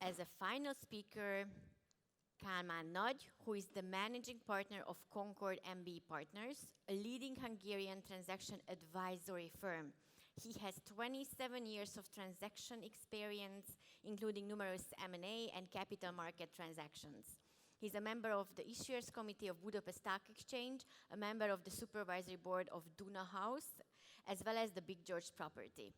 as a final speaker, Kálmán Nagy, who is the managing partner of Concorde MBP Partners, a leading Hungarian transaction advisory firm. He has 27 years of transaction experience, including numerous M&A and capital market transactions. He's a member of the Issuers Committee of Budapest Stock Exchange, a member of the Supervisory Board of Duna House, as well as the Big George property.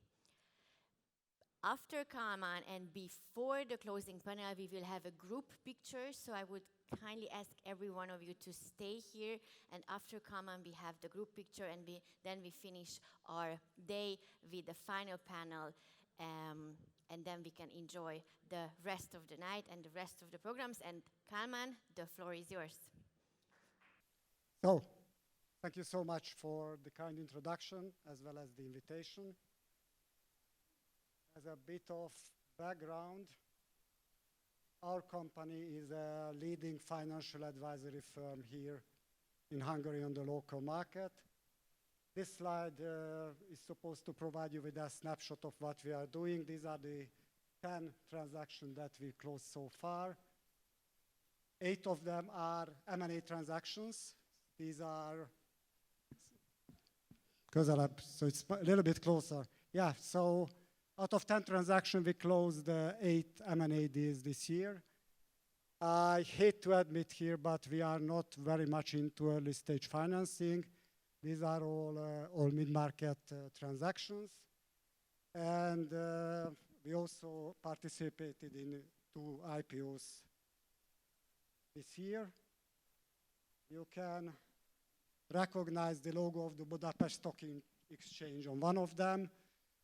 After Kálmán and before the closing panel, we will have a group picture, so I would kindly ask every one of you to stay here, and after Kálmán we have the group picture, and then we finish our day with the final panel, and then we can enjoy the rest of the night and the rest of the programs. And Kálmán, the floor is yours. So, thank you so much for the kind introduction as well as the invitation. As a bit of background, our company is a leading financial advisory firm here in Hungary on the local market. This slide is supposed to provide you with a snapshot of what we are doing. These are the 10 transactions that we closed so far. 8 of them are M&A transactions. These are, so it's a little bit closer. Yeah, so out of 10 transactions, we closed 8 M&A deals this year. I hate to admit here, but we are not very much into early stage financing. These are all mid-market transactions. And we also participated in 2 IPOs this year. You can recognize the logo of the Budapest Stock Exchange on one of them.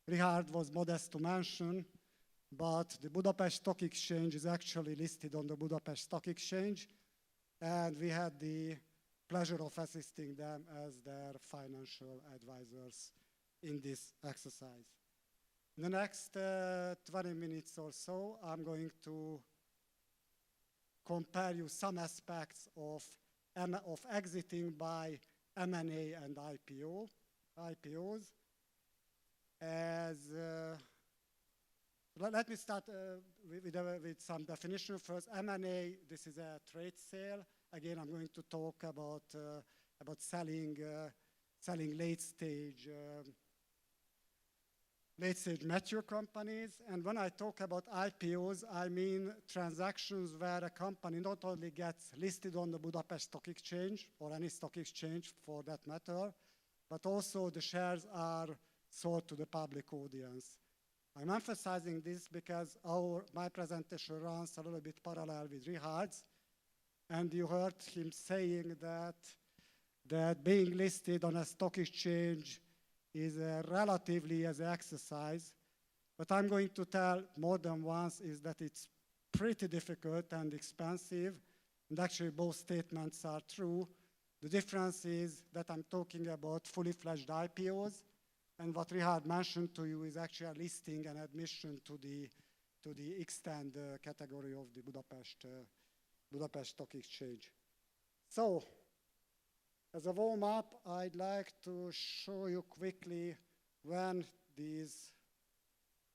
Richard was modest to mention, but the Budapest Stock Exchange is actually listed on the Budapest Stock Exchange, and we had the pleasure of assisting them as their financial advisors in this exercise. In the next 20 minutes or so, I'm going to compare you some aspects of exiting by M&A and IPOs. Let me start with some definition first. M&A, this is a trade sale. Again, I'm going to talk about selling late stage mature companies. And when I talk about IPOs, I mean transactions where a company not only gets listed on the Budapest Stock Exchange, or any stock exchange for that matter, but also the shares are sold to the public audience. I'm emphasizing this because my presentation runs a little bit parallel with Richard's, and you heard him saying that being listed on a stock exchange is relatively as an exercise. What I'm going to tell more than once is that it's pretty difficult and expensive, and actually both statements are true. The difference is that I'm talking about fully fledged IPOs, and what Richard mentioned to you is actually a listing and admission to the extend category of the Budapest Stock Exchange. So, as a warm-up, I'd like to show you quickly when these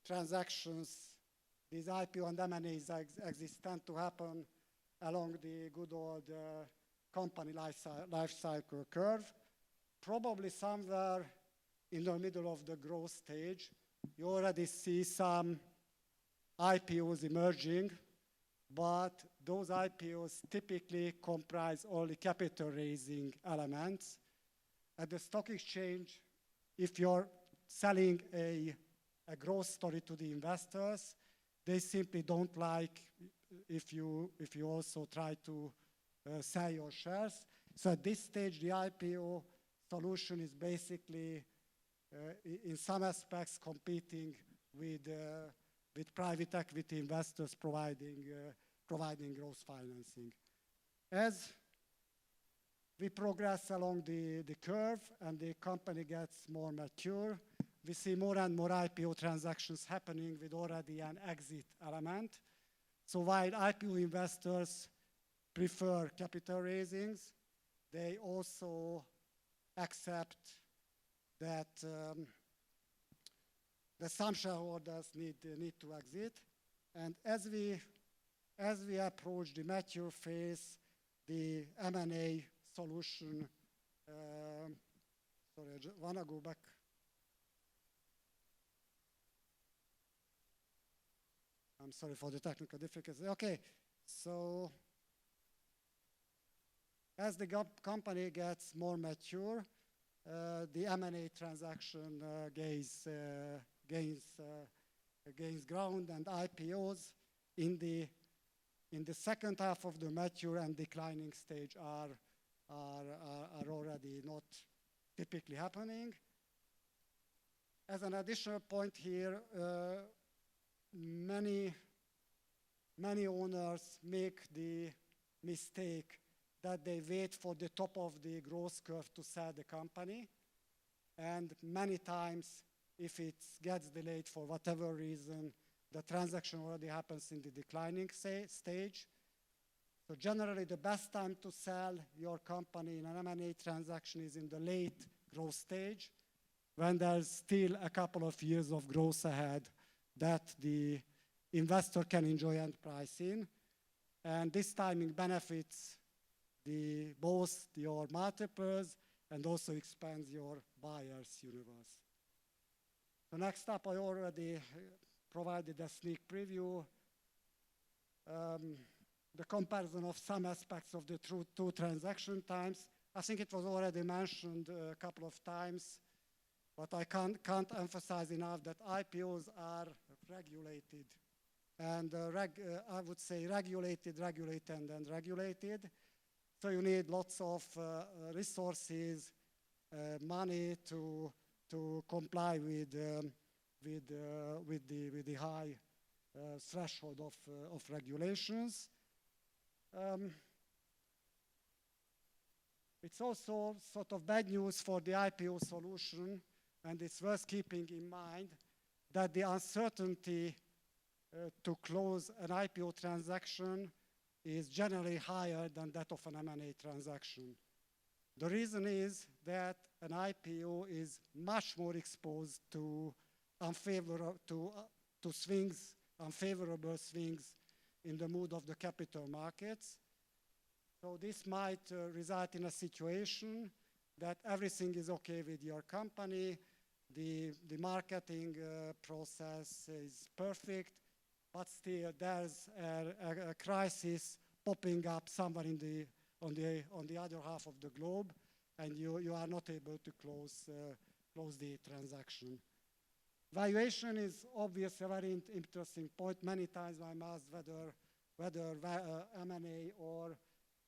transactions, these IPO and M&As exist, tend to happen along the good old company life cycle curve. Probably somewhere in the middle of the growth stage, you already see some IPOs emerging, but those IPOs typically comprise only capital raising elements. At the stock exchange, if you're selling a growth story to the investors, they simply don't like if you also try to sell your shares. So at this stage, the IPO solution is basically in some aspects competing with private equity investors providing growth financing. As we progress along the curve and the company gets more mature, we see more and more IPO transactions happening with already an exit element. So while IPO investors prefer capital raisings, they also accept that some shareholders need to exit. And as we as we approach the mature phase, the M&A solution, sorry, I want to go back. I'm sorry for the technical difficulties. Okay, so as the company gets more mature, the M&A transaction gains ground, and IPOs in the second half of the mature and declining stage are already not typically happening. As an additional point here, many owners make the mistake that they wait for the top of the growth curve to sell the company, and many times, if it gets delayed for whatever reason, the transaction already happens in the declining stage. So generally, the best time to sell your company in an M&A transaction is in the late growth stage, when there's still a couple of years of growth ahead that the investor can enjoy and price in. And this timing benefits both your multiples and also expands your buyers' universe. So next up, I already provided a sneak preview. The comparison of some aspects of the two transaction times. I think it was already mentioned a couple of times, but I can't emphasize enough that IPOs are regulated. And I would say regulated, and then regulated. So you need lots of resources, money to comply with the high threshold of regulations. It's also sort of bad news for the IPO solution, and it's worth keeping in mind that the uncertainty to close an IPO transaction is generally higher than that of an M&A transaction. The reason is that an IPO is much more exposed to unfavorable swings in the mood of the capital markets. So this might result in a situation that everything is okay with your company, the marketing process is perfect, but still there's a crisis popping up somewhere on the other half of the globe, and you are not able to close the transaction. Valuation is obviously a very interesting point. Many times I'm asked whether M&A or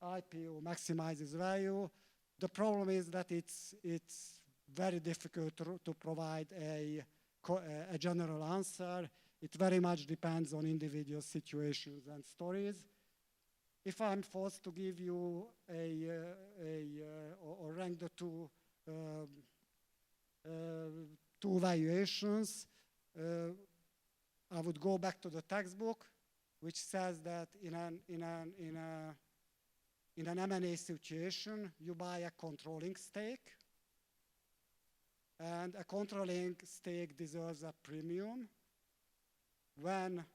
IPO maximizes value. The problem is that it's very difficult to provide a general answer. It very much depends on individual situations and stories. If I'm forced to give you or rank the two valuations, I would go back to the textbook, which says that in an M&A situation, you buy a controlling stake, and a controlling stake deserves a premium. When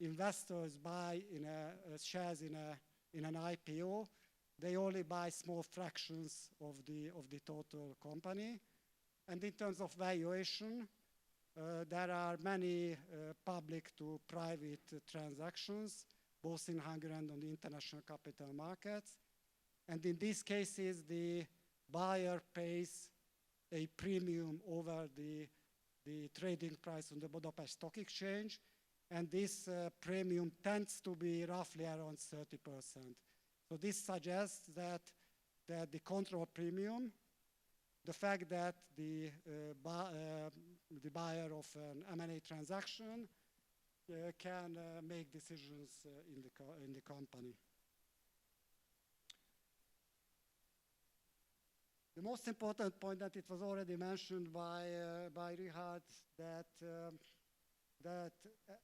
investors buy shares in an IPO, they only buy small fractions of the total company. And in terms of valuation, there are many public to private transactions, both in Hungary and on the international capital markets. And in these cases, the buyer pays a premium over the trading price on the Budapest Stock Exchange, and this premium tends to be roughly around 30%. So this suggests that the control premium, the fact that the buyer of an M&A transaction can make decisions in the company. The most important point that it was already mentioned by Richard, that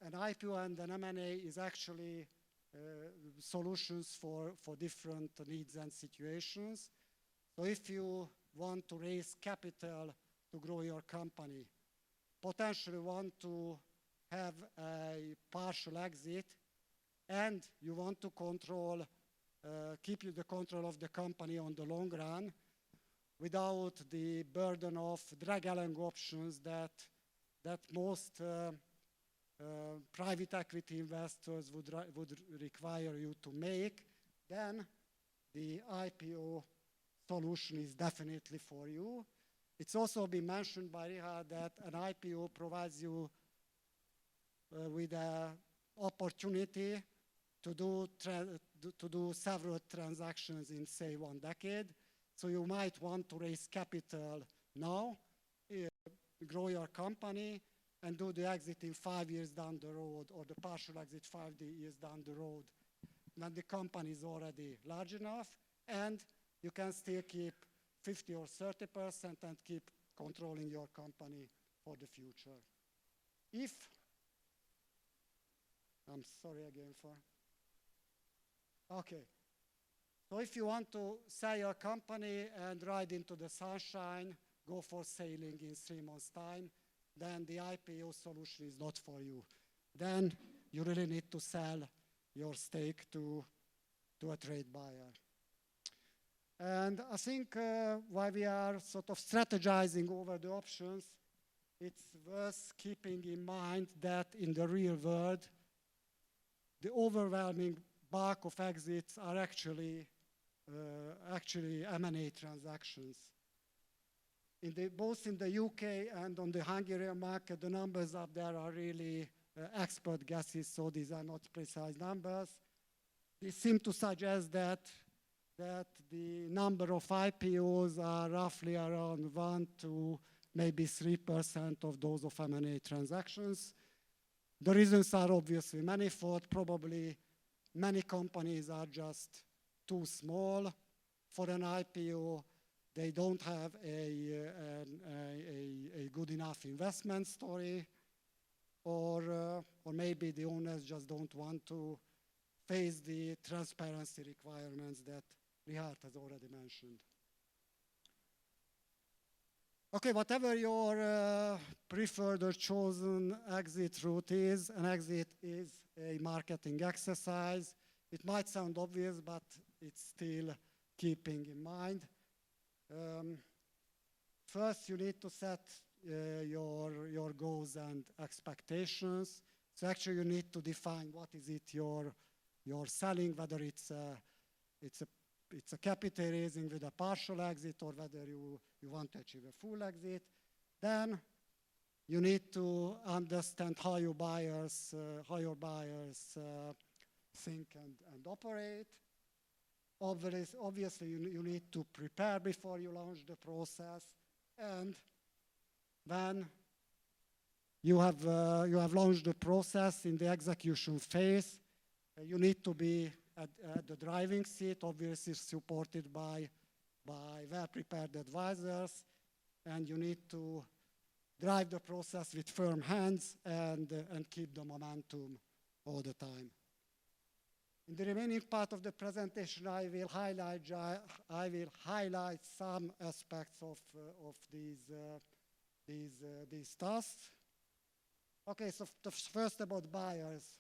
an IPO and an M&A is actually solutions for different needs and situations. So if you want to raise capital to grow your company, potentially want to have a partial exit and you want to control, keep the control of the company on the long run without the burden of drag-along options that most private equity investors would require you to make, then the IPO solution is definitely for you. It's also been mentioned by Richard that an IPO provides you with an opportunity to do several transactions in, say, 1 decade. So you might want to raise capital now, grow your company, and do the exit in 5 years down the road, or the partial exit 5 years down the road, when the company is already large enough, and you can still keep 50 or 30% and keep controlling your company for the future. I'm sorry again for, okay. So if you want to sell your company and ride into the sunshine, go for sailing in 3 months' time, then the IPO solution is not for you. Then you really need to sell your stake to a trade buyer. And I think while we are sort of strategizing over the options, it's worth keeping in mind that in the real world, the overwhelming bulk of exits are actually M&A transactions. Both in the UK and on the Hungarian market, the numbers up there are really expert guesses, so these are not precise numbers. They seem to suggest that the number of IPOs are roughly around 1 to maybe 3% of those of M&A transactions. The reasons are obviously manifold. Probably many companies are just too small for an IPO. They don't have a good enough investment story, or maybe the owners just don't want to face the transparency requirements that Richard has already mentioned. Okay, whatever your preferred or chosen exit route is, an exit is a marketing exercise. It might sound obvious, but it's still keeping in mind. First, you need to set your goals and expectations. So actually, you need to define what is it you're selling, whether it's a capital raising with a partial exit, or whether you want to achieve a full exit. Then you need to understand how your buyers think and operate. Obviously, you need to prepare before you launch the process, and when you have launched the process in the execution phase, you need to be at the driving seat, obviously supported by well-prepared advisors, and you need to drive the process with firm hands and keep the momentum all the time. In the remaining part of the presentation, I will highlight some aspects of these tasks. Okay, so first about buyers.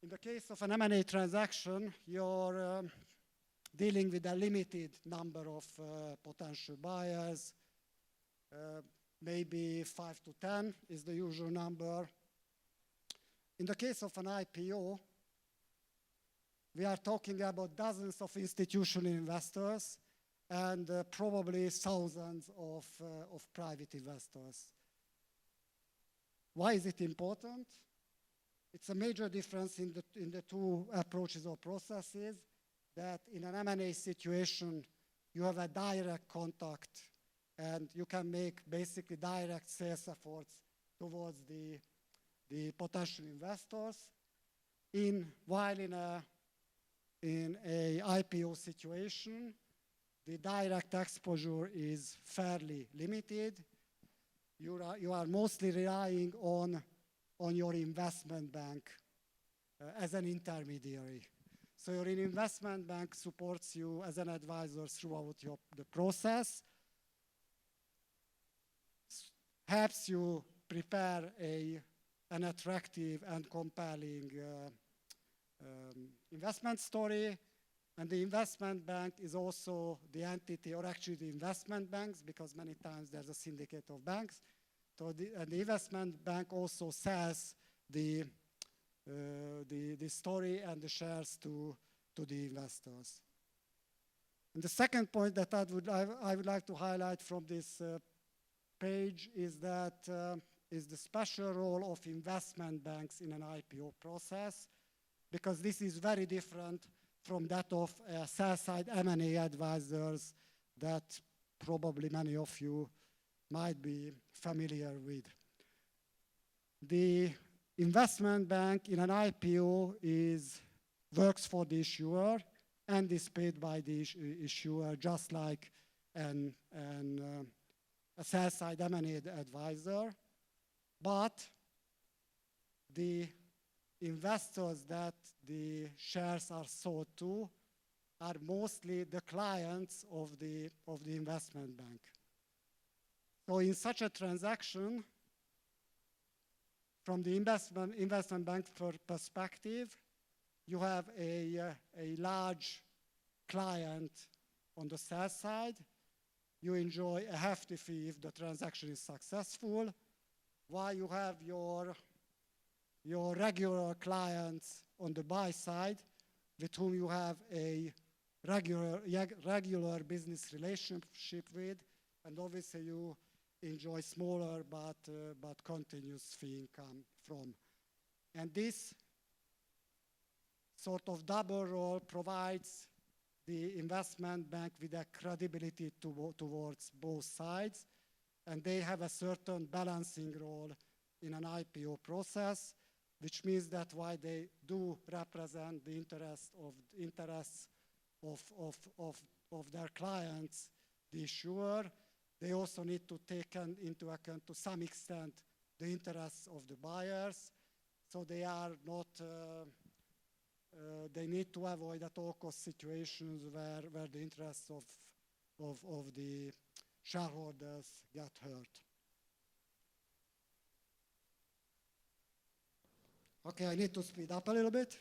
In the case of an M&A transaction, you're dealing with a limited number of potential buyers. Maybe 5 to 10 is the usual number. In the case of an IPO, we are talking about dozens of institutional investors and probably thousands of private investors. Why is it important? It's a major difference in the two approaches or processes, that in an M&A situation, you have a direct contact and you can make basically direct sales efforts towards the potential investors. While in a IPO situation, the direct exposure is fairly limited. You are mostly relying on your investment bank as an intermediary. So your investment bank supports you as an advisor throughout the process, helps you prepare an attractive and compelling investment story. And the investment bank is also the entity, or actually the investment banks, because many times there's a syndicate of banks. So the investment bank also sells the story and the shares to the investors. And the second point that I would like to highlight from this page is that is the special role of investment banks in an IPO process, because this is very different from that of sell-side M&A advisors that probably many of you might be familiar with. The investment bank in an IPO works for the issuer and is paid by the issuer, just like a sell-side M&A advisor. But the investors that the shares are sold to are mostly the clients of the investment bank. So in such a transaction, from the investment bank perspective, you have a large client on the sell side. You enjoy a hefty fee if the transaction is successful, while you have your regular clients on the buy side with whom you have a regular business relationship with, and obviously you enjoy smaller but continuous fee income from. And this sort of double role provides the investment bank with a credibility towards both sides, and they have a certain balancing role in an IPO process, which means that while they do represent the interests of their clients, the issuer, they also need to take into account to some extent the interests of the buyers. So they are not, they need to avoid at all cost situations where the interests of the shareholders get hurt. Okay, I need to speed up a little bit.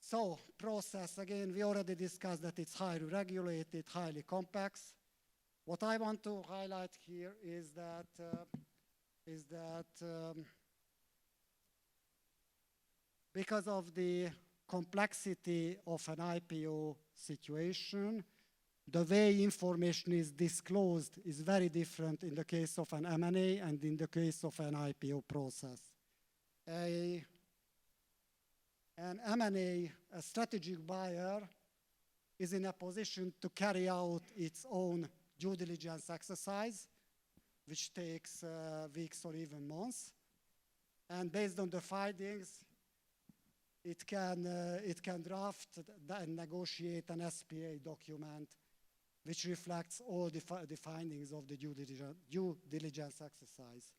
So, process, again, we already discussed that it's highly regulated, highly complex. What I want to highlight here is that because of the complexity of an IPO situation, the way information is disclosed is very different in the case of an M&A and in the case of an IPO process. An M&A, a strategic buyer, is in a position to carry out its own due diligence exercise, which takes weeks or even months. And based on the findings, it can draft and negotiate an SPA document which reflects all the findings of the due diligence exercise.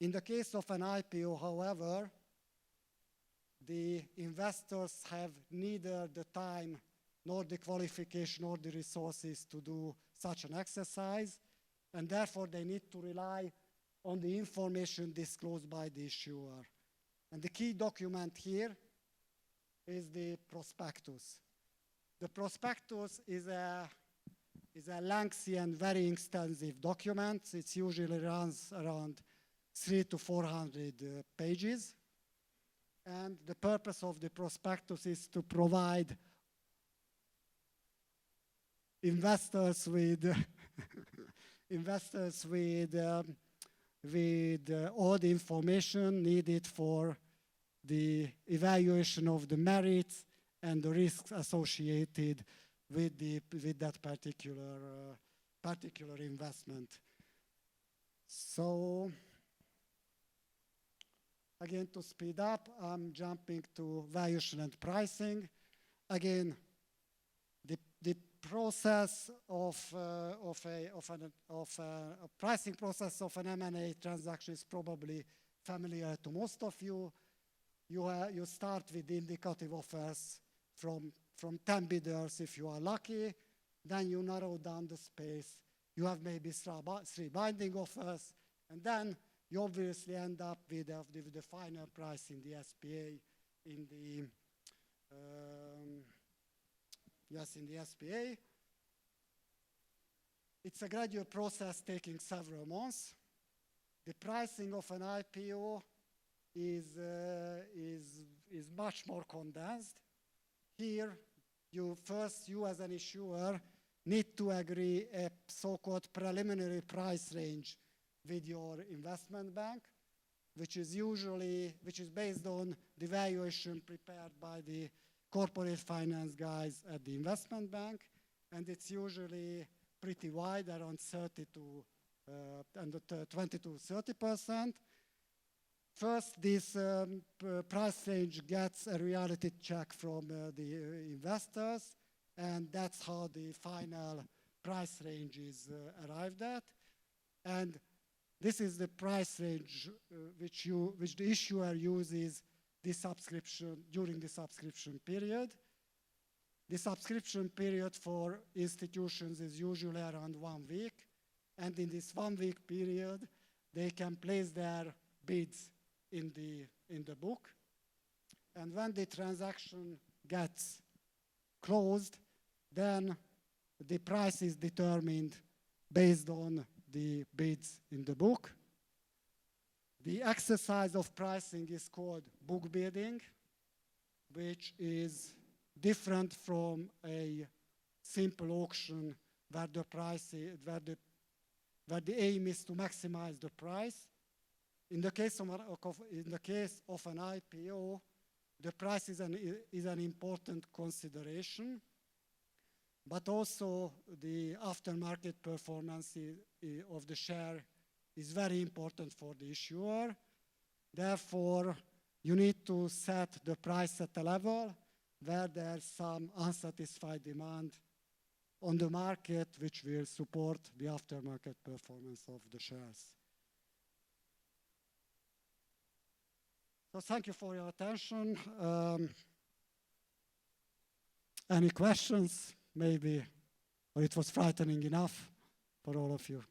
In the case of an IPO, however, the investors have neither the time nor the qualification or the resources to do such an exercise, and therefore they need to rely on the information disclosed by the issuer. And the key document here is the prospectus. The prospectus is a lengthy and very extensive document. It usually runs around 300 to 400 pages. And the purpose of the prospectus is to provide investors with all the information needed for the evaluation of the merits and the risks associated with that particular investment. So, again, to speed up, I'm jumping to valuation and pricing. Again, the process of a pricing process of an M&A transaction is probably familiar to most of you. You start with indicative offers from 10 bidders if you are lucky. Then you narrow down the space. You have maybe three binding offers. And then you obviously end up with the final price in the SPA, in the SPA. It's a gradual process taking several months. The pricing of an IPO is much more condensed. Here, you as an issuer need to agree a so-called preliminary price range with your investment bank, which is based on the valuation prepared by the corporate finance guys at the investment bank, and it's usually pretty wide, around 20 to 30%. First, this price range gets a reality check from the investors, and that's how the final price range is arrived at. And this is the price range which the issuer uses during the subscription period. The subscription period for institutions is usually around 1 week, and in this 1 week period, they can place their bids in the book. And when the transaction gets closed, then the price is determined based on the bids in the book. The exercise of pricing is called book bidding, which is different from a simple auction where the aim is to maximize the price. In the case of an IPO, the price is an important consideration, but also the aftermarket performance of the share is very important for the issuer. Therefore, you need to set the price at a level where there's some unsatisfied demand on the market which will support the aftermarket performance of the shares. So thank you for your attention. Any questions? Maybe, or it was frightening enough for all of you.